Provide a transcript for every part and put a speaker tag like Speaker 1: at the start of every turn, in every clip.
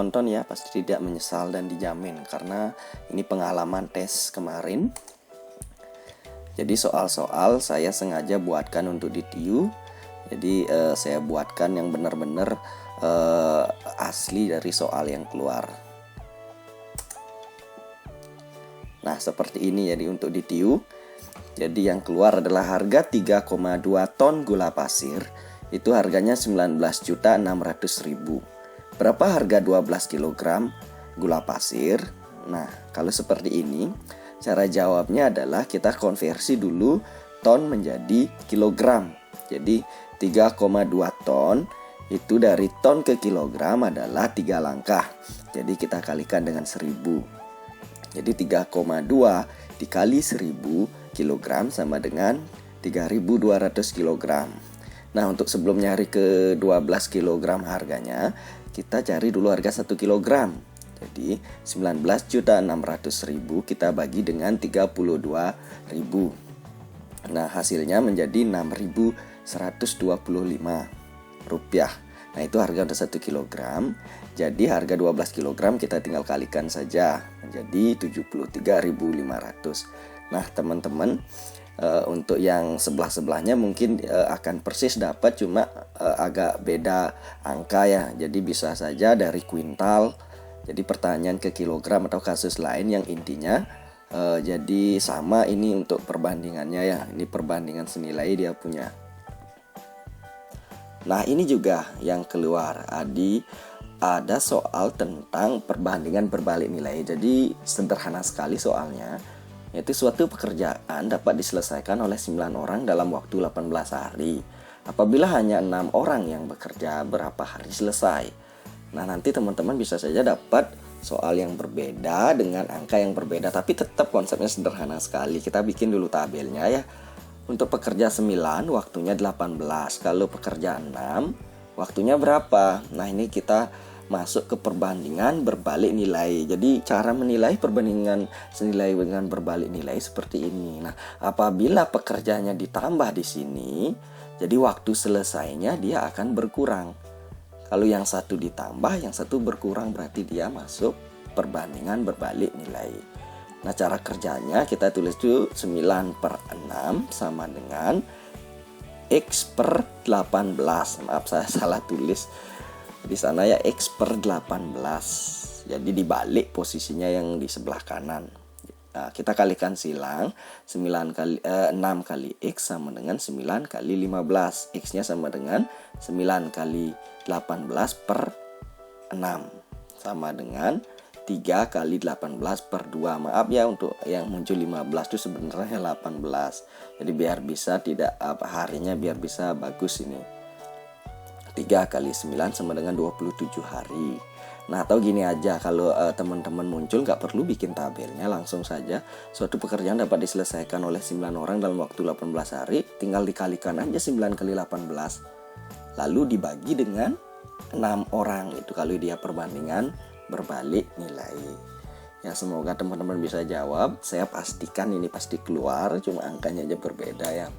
Speaker 1: ditonton ya, pasti tidak menyesal dan dijamin, karena ini pengalaman tes kemarin. Jadi soal-soal saya sengaja buatkan untuk DTU. Jadi saya buatkan yang benar-benar asli dari soal yang keluar. Nah, seperti ini jadi untuk DTU. Jadi yang keluar adalah harga 3,2 ton gula pasir. Itu harganya 19.600.000. Berapa harga 12 kg gula pasir? Nah, kalau seperti ini, cara jawabnya adalah kita konversi dulu ton menjadi kilogram. Jadi 3,2 ton itu dari ton ke kilogram adalah 3 langkah. Jadi kita kalikan dengan 1000. Jadi 3,2 dikali 1000 kg sama dengan 3.200 kg. Nah, untuk sebelum nyari ke 12 kg harganya, kita cari dulu harga 1 kg. Jadi 19.600.000 kita bagi dengan 32.000. Nah, hasilnya menjadi 6.125 rupiah. Nah, itu harga untuk 1 kg. Jadi harga 12 kg kita tinggal kalikan saja menjadi 73.500. Nah, teman-teman, untuk yang sebelah-sebelahnya mungkin akan persis dapat, cuma agak beda angka ya. Jadi bisa saja dari kuintal jadi pertanyaan ke kilogram atau kasus lain yang intinya jadi sama. Ini untuk perbandingannya ya. Ini perbandingan senilai dia punya. Nah, ini juga yang keluar. Ada soal tentang perbandingan berbalik nilai. Jadi sederhana sekali soalnya. Yaitu suatu pekerjaan dapat diselesaikan oleh 9 orang dalam waktu 18 hari. Apabila hanya 6 orang yang bekerja, berapa hari selesai? Nah, nanti teman-teman bisa saja dapat soal yang berbeda dengan angka yang berbeda. Tapi tetap konsepnya sederhana sekali. Kita bikin dulu tabelnya ya. Untuk pekerja 9 waktunya 18. Kalau pekerja 6 waktunya berapa? Nah, ini kita masuk ke perbandingan berbalik nilai. Jadi cara menilai perbandingan senilai dengan berbalik nilai seperti ini. Nah, apabila pekerjanya ditambah di sini, jadi waktu selesainya dia akan berkurang. Kalau yang satu ditambah, yang satu berkurang, berarti dia masuk perbandingan berbalik nilai. Nah, cara kerjanya kita tulis dulu 9/6 sama dengan X per 18. Maaf, saya salah tulis di sana ya, X per 18. Jadi dibalik posisinya yang di sebelah kanan. Nah, kita kalikan silang. 6 kali X sama dengan 9 kali 15. X-nya sama dengan 9 kali 18 per 6. Sama dengan 3 kali 18 per 2. Maaf ya, untuk yang muncul 15 itu sebenarnya 18. Jadi biar bisa tidak harinya biar bisa bagus ini. 3 kali 9 sama dengan 27 hari. Nah, atau gini aja, kalau teman-teman muncul nggak perlu bikin tabelnya, langsung saja suatu pekerjaan dapat diselesaikan oleh 9 orang dalam waktu 18 hari, tinggal dikalikan aja 9 kali 18. Lalu dibagi dengan 6 orang, itu kalau dia perbandingan berbalik nilai. Ya, semoga teman-teman bisa jawab. Saya pastikan ini pasti keluar, cuma angkanya aja berbeda ya.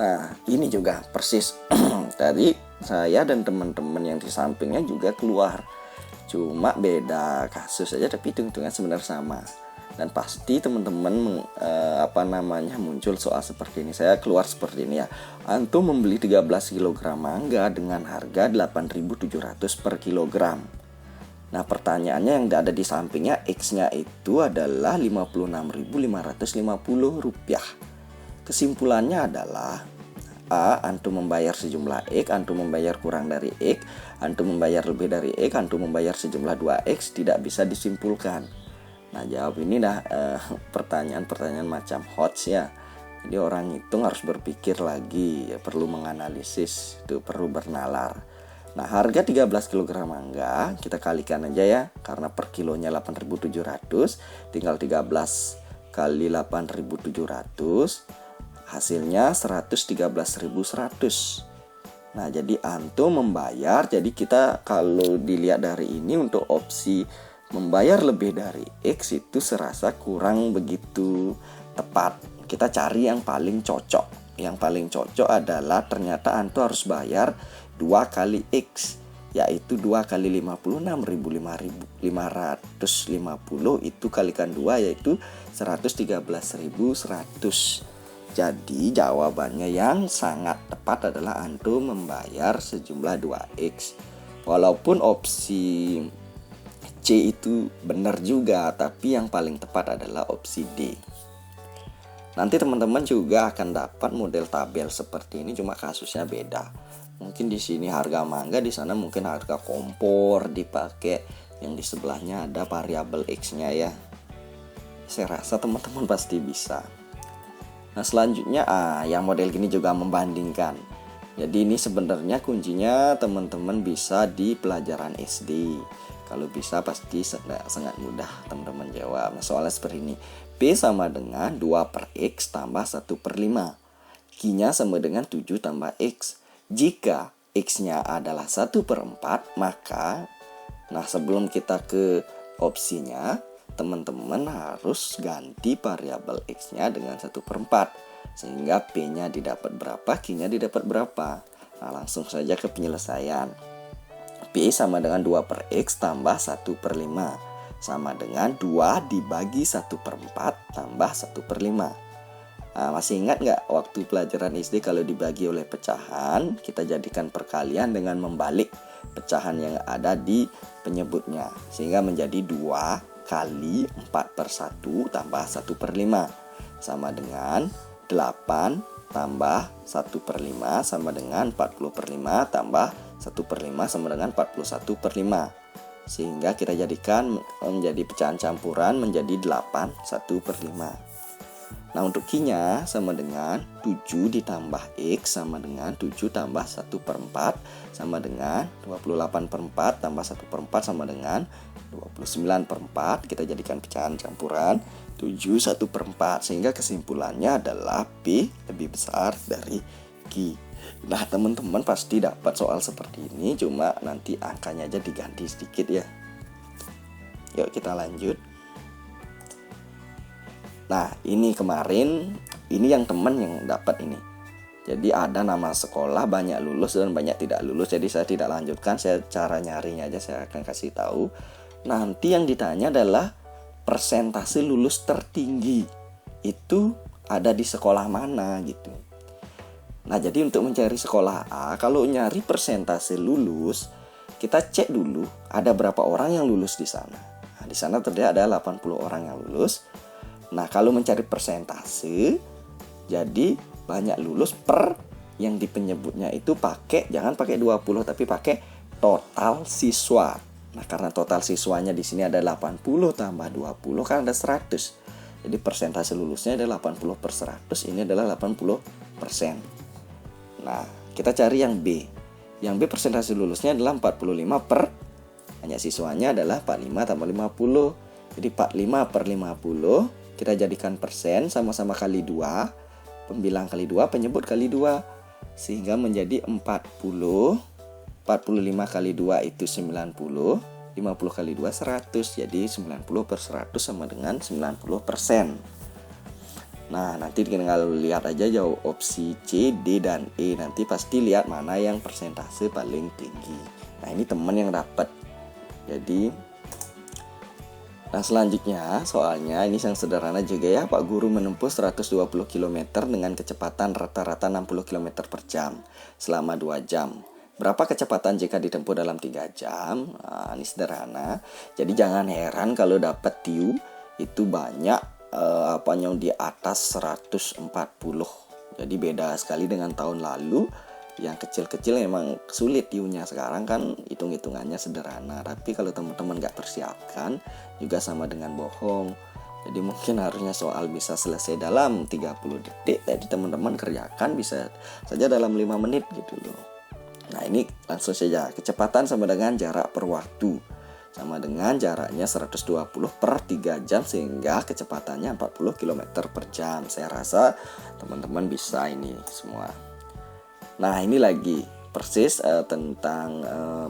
Speaker 1: Nah, ini juga persis tadi saya dan teman-teman yang di sampingnya juga keluar. Cuma beda kasus saja, tapi hitung-hitungan sebenarnya sama. Dan pasti teman-teman muncul soal seperti ini. Saya keluar seperti ini ya. Antum membeli 13 kg mangga dengan harga 8.700 per kilogram. Nah, pertanyaannya yang ada di sampingnya, X-nya itu adalah 56.550 rupiah. Kesimpulannya adalah A. Antum membayar sejumlah X, antum membayar kurang dari X, antum membayar lebih dari X, antum membayar sejumlah 2X. Tidak bisa disimpulkan. Nah, jawab ini pertanyaan-pertanyaan macam hots ya. Jadi orang hitung harus berpikir lagi, ya, perlu menganalisis, itu perlu bernalar. Nah, harga 13 kg mangga kita kalikan aja ya, karena per kilonya 8.700, tinggal 13 kali 8.700, hasilnya 113.100. Nah, jadi antum membayar, jadi kita kalau dilihat dari ini untuk opsi membayar lebih dari X itu serasa kurang begitu tepat. Kita cari yang paling cocok. Yang paling cocok adalah ternyata antum harus bayar 2 kali X. yaitu 2 kali 50 6.550 itu kalikan 2 yaitu 113.100. Jadi jawabannya yang sangat tepat adalah antum membayar sejumlah 2x. Walaupun opsi C itu benar juga, tapi yang paling tepat adalah opsi D. Nanti teman-teman juga akan dapat model tabel seperti ini, cuma kasusnya beda. Mungkin di sini harga mangga, di sana mungkin harga kompor dipakai, yang di sebelahnya ada variabel X-nya ya. Saya rasa teman-teman pasti bisa. Nah selanjutnya yang model gini juga membandingkan. Jadi ini sebenarnya kuncinya teman-teman bisa di pelajaran SD. Kalau bisa pasti sangat mudah teman-teman jawab. Nah soalnya seperti ini. P sama dengan 2/X tambah 1/5. Q-nya sama dengan 7 tambah X. Jika X-nya adalah 1/4, maka sebelum kita ke opsinya, teman-teman harus ganti variabel X-nya dengan 1/4 sehingga P-nya didapat berapa, Q-nya didapat berapa. Nah langsung saja ke penyelesaian. P sama dengan 2/X tambah 1/5 sama dengan 2 dibagi 1/4 tambah 1/5. Nah, masih ingat nggak waktu pelajaran SD kalau dibagi oleh pecahan, kita jadikan perkalian dengan membalik pecahan yang ada di penyebutnya sehingga menjadi 2 kali 4/1 tambah 1/5 sama dengan 8 tambah 1/5 sama dengan 40/5 tambah 1/5 sama dengan 41/5, sehingga kita jadikan menjadi pecahan campuran menjadi 8 1/5. Nah untuk Q-nya sama dengan 7 ditambah X sama dengan 7 tambah 1/4 sama dengan 28/4 tambah 1/4 sama dengan 29/4. Kita jadikan pecahan campuran 7 1/4 sehingga kesimpulannya adalah P lebih besar dari Q. Nah teman-teman pasti dapat soal seperti ini, cuma nanti angkanya aja diganti sedikit ya. Yuk kita lanjut. Nah ini kemarin, ini yang teman yang dapat ini. Jadi ada nama sekolah, banyak lulus dan banyak tidak lulus. Jadi saya tidak lanjutkan, saya cara nyarinya aja saya akan kasih tahu. Nanti yang ditanya adalah persentase lulus tertinggi itu ada di sekolah mana gitu. Nah jadi untuk mencari sekolah A, kalau nyari persentase lulus, kita cek dulu ada berapa orang yang lulus di sana. Nah, di sana terlihat ada 80 orang yang lulus. Nah kalau mencari persentase, jadi banyak lulus per yang di penyebutnya itu jangan pakai 20 tapi pakai total siswa. Nah karena total siswanya di sini ada 80 tambah 20 kan ada 100. Jadi persentase lulusnya ada 80/100, ini adalah 80%. Nah kita cari yang B. Yang B persentase lulusnya adalah 45 per hanya siswanya adalah 45 tambah 50. Jadi 45/50 kita jadikan persen, sama-sama kali 2, pembilang kali 2, penyebut kali 2, sehingga menjadi 40. 45 kali 2 itu 90, 50 kali 2 100, jadi 90/100 sama dengan 90%. Nah nanti tinggal lihat aja jauh opsi C, D, dan E, nanti pasti lihat mana yang persentase paling tinggi. Nah ini teman yang dapat. Jadi nah selanjutnya soalnya ini yang sederhana juga ya. Pak guru menempuh 120 km dengan kecepatan rata-rata 60 km per jam selama 2 jam. Berapa kecepatan jika ditempuh dalam 3 jam? Nah, ini sederhana. Jadi jangan heran kalau dapat TIU itu banyak di atas 140. Jadi beda sekali dengan tahun lalu. Yang kecil-kecil memang sulit TIU-nya. Sekarang kan hitung-hitungannya sederhana. Tapi kalau teman-teman gak persiapkan juga sama dengan bohong. Jadi mungkin harusnya soal bisa selesai dalam 30 detik. Jadi teman-teman kerjakan bisa saja dalam 5 menit gitu loh. Nah ini langsung saja. Kecepatan sama dengan jarak per waktu, sama dengan jaraknya 120 per 3 jam sehingga kecepatannya 40 km per jam. Saya rasa teman-teman bisa ini semua. Nah ini lagi persis tentang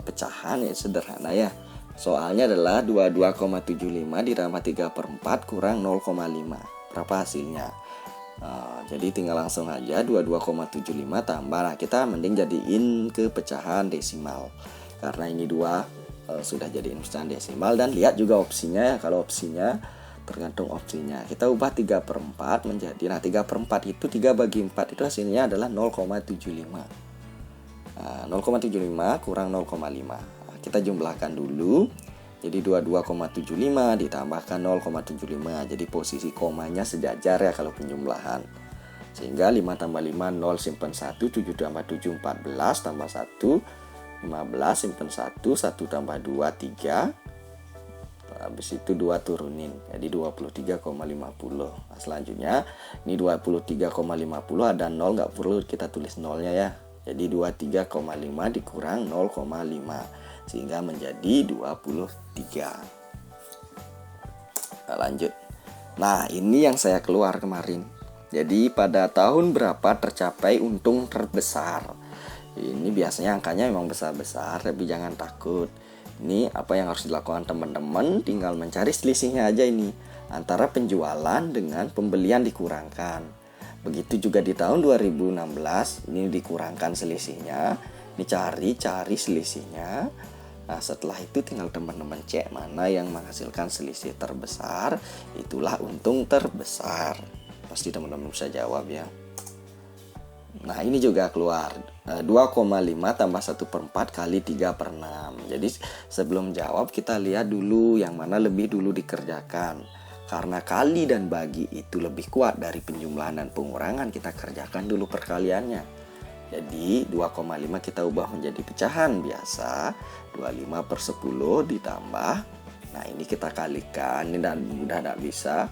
Speaker 1: pecahan ya, sederhana ya. Soalnya adalah 22,75 ditambah 3/4 kurang 0,5. Berapa hasilnya? Jadi tinggal langsung aja 22,75 tambah. Nah kita mending jadiin ke pecahan desimal. karena ini 2 sudah jadi instan desimal. Dan lihat juga opsinya ya, kalau opsinya tergantung opsinya. Kita ubah 3/4 menjadi, nah 3/4 itu 3 bagi 4 itu hasilnya adalah 0,75. 0,75 kurang 0,5. Kita jumlahkan dulu. Jadi 22,75 ditambahkan 0,75. Jadi posisi komanya sejajar ya kalau penjumlahan. Sehingga 5 tambah 5 0 simpen 1, 7 tambah 7 14 tambah 1 15 simpen 1, 1 tambah 2 3. Habis itu 2 turunin, jadi 23,50. Nah, selanjutnya ini 23,50 ada 0, nggak perlu kita tulis nolnya ya. Jadi 23,5 dikurang 0,5 sehingga menjadi 23. Nah, lanjut. Nah, ini yang saya keluar kemarin. Jadi pada tahun berapa tercapai untung terbesar? Ini biasanya angkanya memang besar-besar, tapi jangan takut. Ini apa yang harus dilakukan teman-teman, tinggal mencari selisihnya aja ini antara penjualan dengan pembelian dikurangkan. Begitu juga di tahun 2016 ini dikurangkan selisihnya, ini cari selisihnya. Nah, setelah itu tinggal teman-teman cek mana yang menghasilkan selisih terbesar, itulah untung terbesar. Pasti teman-teman bisa jawab ya. Nah, ini juga keluar 2,5 tambah 1/4 kali 3/6. Jadi sebelum jawab kita lihat dulu yang mana lebih dulu dikerjakan. Karena kali dan bagi itu lebih kuat dari penjumlahan dan pengurangan, kita kerjakan dulu perkaliannya. Jadi 2,5 kita ubah menjadi pecahan biasa. 25/10 ditambah. Nah, ini kita kalikan. Ini dan mudah tidak bisa.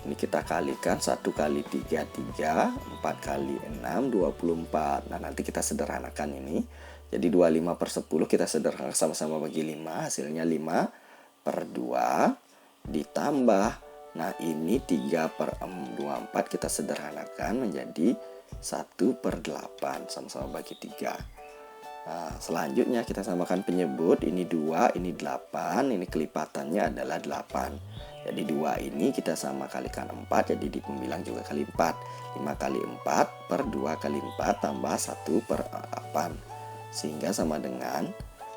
Speaker 1: Ini kita kalikan 1 kali 3, 3, 4 kali 6, 24. Nah, nanti kita sederhanakan ini. Jadi 25/10 kita sederhanakan sama-sama bagi 5. Hasilnya 5/2 ditambah. Nah, ini 3/24 kita sederhanakan menjadi 1/8. Sama-sama bagi 3. Nah, selanjutnya kita samakan penyebut. Ini 2, ini 8. Ini kelipatannya adalah 8. Jadi 2 ini kita sama kalikan 4, jadi di pembilang juga kali 4. 5 kali 4 per 2 kali 4 tambah 1/8. Sehingga sama dengan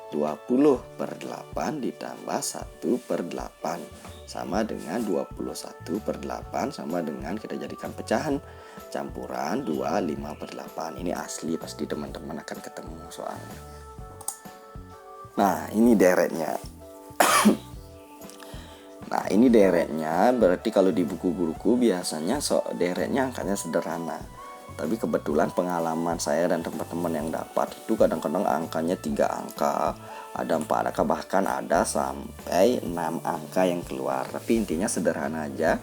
Speaker 1: 20/8 ditambah 1/8. Sama dengan 21/8, sama dengan kita jadikan pecahan campuran 2, 5/8. Ini asli, pasti teman-teman akan ketemu soalnya. Nah, ini deretnya. Nah, ini deretnya, berarti kalau di buku-buku biasanya deretnya angkanya sederhana. Tapi kebetulan pengalaman saya dan teman-teman yang dapat itu kadang-kadang angkanya 3 angka, ada 4 angka, bahkan ada sampai 6 angka yang keluar. Tapi intinya sederhana aja,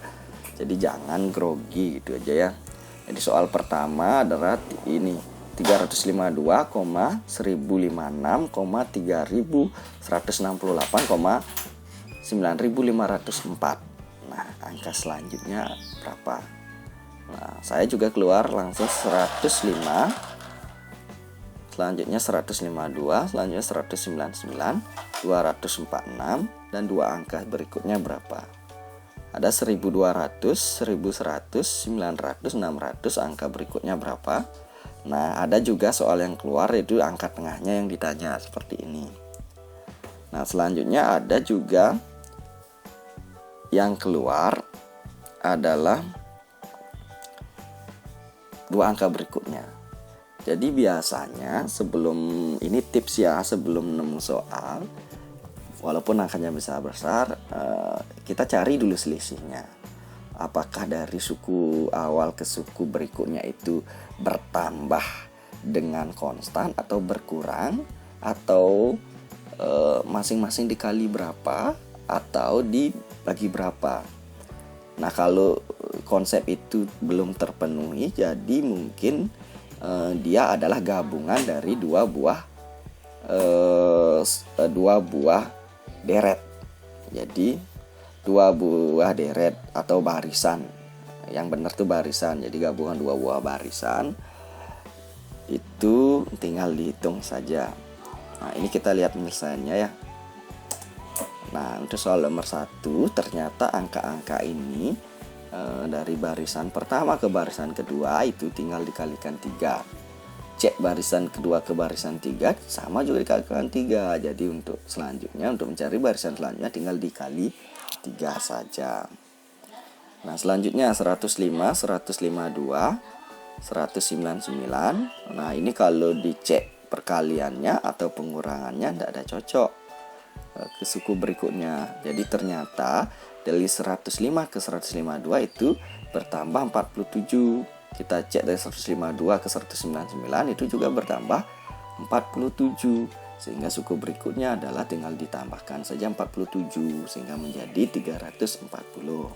Speaker 1: jadi jangan grogi gitu aja ya. Jadi soal pertama adalah ini 356,1056,3168, 9.504. Nah, angka selanjutnya berapa? Nah, saya juga keluar langsung 105. Selanjutnya 152, selanjutnya 199, 246, dan 2 angka berikutnya berapa? Ada 1200, 1100, 900, 600, angka berikutnya berapa? Nah, ada juga soal yang keluar itu angka tengahnya yang ditanya seperti ini. Nah, selanjutnya ada juga yang keluar adalah 2 angka berikutnya. Jadi biasanya sebelum ini tips ya, sebelum nemu soal, walaupun angkanya besar-besar, kita cari dulu selisihnya. Apakah dari suku awal ke suku berikutnya itu bertambah dengan konstan atau berkurang, atau masing-masing dikali berapa atau dibagi berapa. Nah, kalau konsep itu belum terpenuhi, jadi mungkin dia adalah gabungan dari dua buah deret. Jadi 2 buah deret atau barisan. Yang benar tuh barisan. Jadi gabungan 2 buah barisan. Itu tinggal dihitung saja. Nah, ini kita lihat penyelesaiannya ya. Nah, untuk soal nomor 1, ternyata angka-angka ini dari barisan pertama ke barisan kedua itu tinggal dikalikan 3. cek barisan kedua ke barisan 3 sama juga dikalikan 3. Jadi untuk selanjutnya, untuk mencari barisan selanjutnya tinggal dikali 3 saja. Nah selanjutnya 105, 152, 199. Nah ini kalau dicek perkaliannya atau pengurangannya tidak ada cocok ke suku berikutnya. Jadi ternyata dari 105 ke 152 itu bertambah 47. Kita cek dari 152 ke 199 itu juga bertambah 47. Sehingga suku berikutnya adalah tinggal ditambahkan saja 47 sehingga menjadi 340.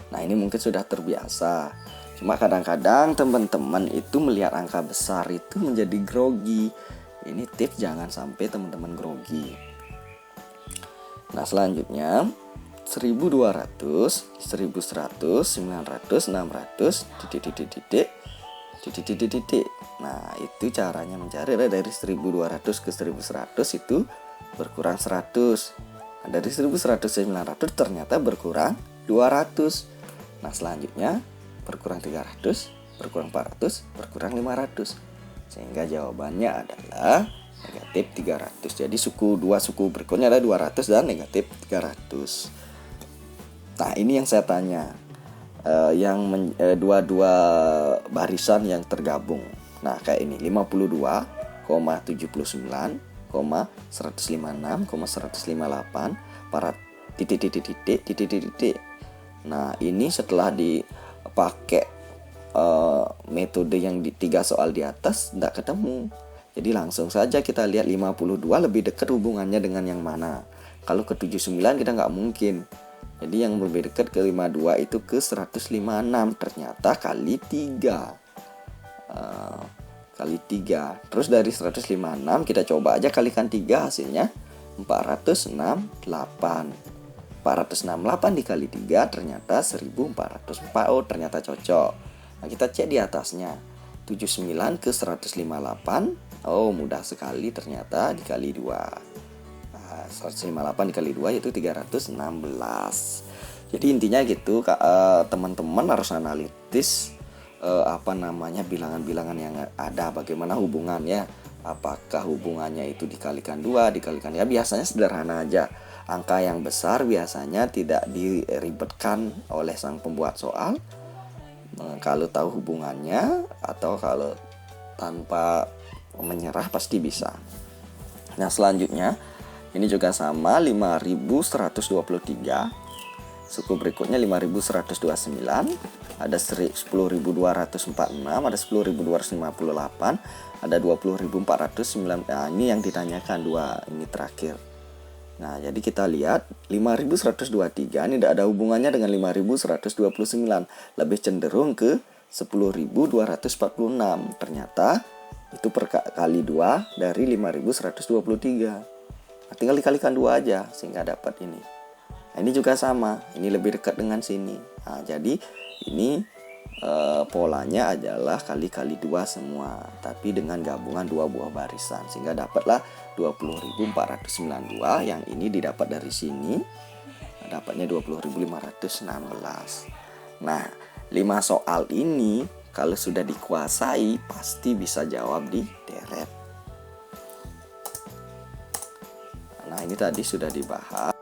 Speaker 1: Nah ini mungkin sudah terbiasa. Cuma kadang-kadang teman-teman itu melihat angka besar itu menjadi grogi. Ini tips jangan sampai teman-teman grogi. Nah selanjutnya 1200, 1100, 900, 600, titik. Nah itu caranya mencari. Dari 1200 ke 1100 itu berkurang 100. Nah, dari 1100 ke 900 ternyata berkurang 200. Nah selanjutnya berkurang 300, berkurang 400, berkurang 500. Sehingga jawabannya adalah negatif 300. Jadi dua suku berikutnya ada 200 dan negatif 300. Nah ini yang saya tanya, dua barisan yang tergabung. Nah kayak ini 52,79, 156, 158 para titik. Nah ini setelah dipakai metode yang di 3 soal di atas tidak ketemu. Jadi langsung saja kita lihat 52 lebih dekat hubungannya dengan yang mana. Kalau ke 79 kita nggak mungkin. Jadi yang lebih dekat ke 52 itu ke 156. Ternyata kali 3. Kali 3. Terus dari 156 kita coba aja kalikan 3, hasilnya 468. 468 dikali 3 ternyata 1404. Oh ternyata cocok. Nah kita cek di atasnya 79 ke 158. Oh mudah sekali, ternyata dikali 2. 158 dikali 2 yaitu 316. Jadi intinya gitu, teman-teman harus analitis bilangan-bilangan yang ada, bagaimana hubungannya. Apakah hubungannya itu dikalikan 2, dikalikan ya, biasanya sederhana aja. Angka yang besar biasanya tidak diribetkan oleh sang pembuat soal. Kalau tahu hubungannya atau kalau tanpa menyerah pasti bisa. Nah selanjutnya ini juga sama, 5123. Suku berikutnya 5129, ada 10246, ada 10258, ada 20409. Nah ini yang ditanyakan dua ini terakhir. Nah jadi kita lihat 5123 ini tidak ada hubungannya dengan 5129, lebih cenderung ke 10246. Ternyata itu per kali 2 dari 5123. Nah, tinggal dikalikan 2 aja sehingga dapat ini. Nah, ini juga sama, ini lebih dekat dengan sini. Nah, jadi ini polanya adalah kali-kali 2 semua, tapi dengan gabungan 2 buah barisan sehingga dapatlah 20.492. Yang ini didapat dari sini, dapatnya 20.516. Nah 5 soal ini kalau sudah dikuasai pasti bisa jawab di deret. Nah ini tadi sudah dibahas.